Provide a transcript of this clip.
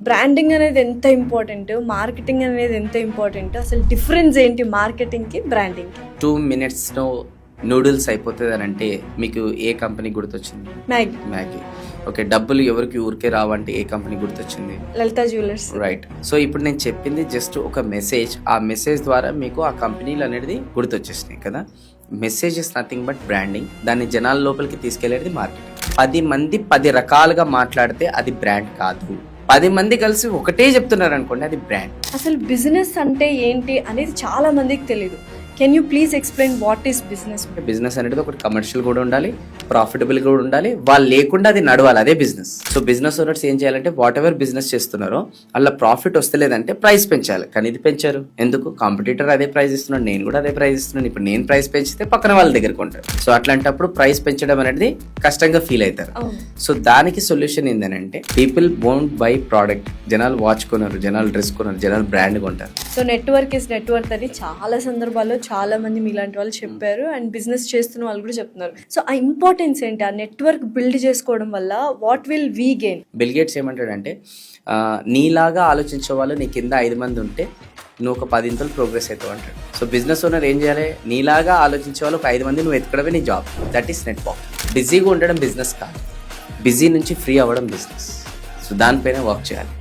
Branding అనేది ఎంత important, marketing అనేది ఎంత ఇంపార్టెంట్, అసలు డిఫరెన్స్ ఏంటి మార్కెటింగ్కి బ్రాండింగ్కి? 2 minutesలో నూడిల్స్ అయిపోతుంది అని అంటే మీకు ఏ కంపెనీ గుర్తొచ్చింది? మ్యాగీ. ఓకే, డబ్బులు ఎవరికి ఊరికే రావంటే ఏ కంపెనీ గుర్తొచ్చింది? లలిత జ్యువెలర్స్. రైట్. సో ఇప్పుడు నేను చెప్పింది జస్ట్ ఒక మెసేజ్. ఆ మెసేజ్ ద్వారా మీకు ఆ కంపెనీలు అనేది గుర్తొచ్చేసినాయి కదా. Message is nothing but branding. దాన్ని జనాల లోపలికి తీసుకెళ్లేది మార్కెటింగ్. 10 మంది 10 రకాలుగా మాట్లాడితే అది బ్రాండ్ కాదు. 10 మంది కలిసి ఒకటే చెప్తున్నారు అనుకోండి, అది బ్రాండ్. అసలు బిజినెస్ అంటే ఏంటి అనేది చాలా మందికి తెలియదు. Can you please explain what is business? Business అనేది ఒకటి కమర్షియల్ కూడా ఉండాలి, ప్రాఫిటబుల్ కూడా ఉండాలి. వాళ్ళు లేకుండా అది నడవాలి, అదే బిజినెస్. సో బిజినెస్ ఓనర్స్ ఏం చేయాలంటే వాట్ ఎవర్ బిజినెస్ చేస్తున్నారో అలా ప్రాఫిట్ వస్తలేదంటే ప్రైస్ పెంచాలి. కానీ ఇది పెంచారు ఎందుకు? కాంపిటీటర్ అదే ప్రైస్ ఇస్తున్నాడు, నేను కూడా అదే ప్రైస్ ఇస్తున్నాను. ఇప్పుడు నేను ప్రైస్ పెంచితే పక్కన వాళ్ళ దగ్గరకు ఉంటారు. సో అట్లాంటప్పుడు ప్రైస్ పెంచడం అనేది కష్టంగా ఫీల్ అవుతారు. సో దానికి సొల్యూషన్ ఏంటంటే పీపుల్ వోంట్ బై ప్రోడక్ట్. జనాలు వాచ్ కొనరు, జనాలు డ్రెస్ కొనరు, జనాలు బ్రాండ్ కొంటారు. సో నెట్వర్క్ ఇస్ నెట్వర్క్ అని చాలా సందర్భాల్లో చాలా మంది మీలాంటి వాళ్ళు చెప్పారు, అండ్ బిజినెస్ చేస్తున్న వాళ్ళు కూడా చెప్తున్నారు. సో ఆ ఇంపార్టెన్స్ ఏంటి? ఆ నెట్వర్క్ బిల్డ్ చేసుకోవడం వల్ల what will we gain? Bill gates ఏమంటాడంటే నీలాగా ఆలోచించే వాళ్ళు నీ కింద 5 మంది ఉంటే నువ్వు ఒక 10 ఇంతలు ప్రోగ్రెస్ అవుతావు అంటాడు. సో బిజినెస్ ఓనర్ ఏం చేయాలి? నీలాగా ఆలోచించే వాళ్ళు ఒక 5 మంది నువ్వు ఎత్తుకడమే నీ జాబ్. That is network. బిజీగా ఉండడం బిజినెస్ కాదు, బిజీ నుంచి ఫ్రీ అవ్వడం బిజినెస్. సో దానిపైన వర్క్ చేయాలి.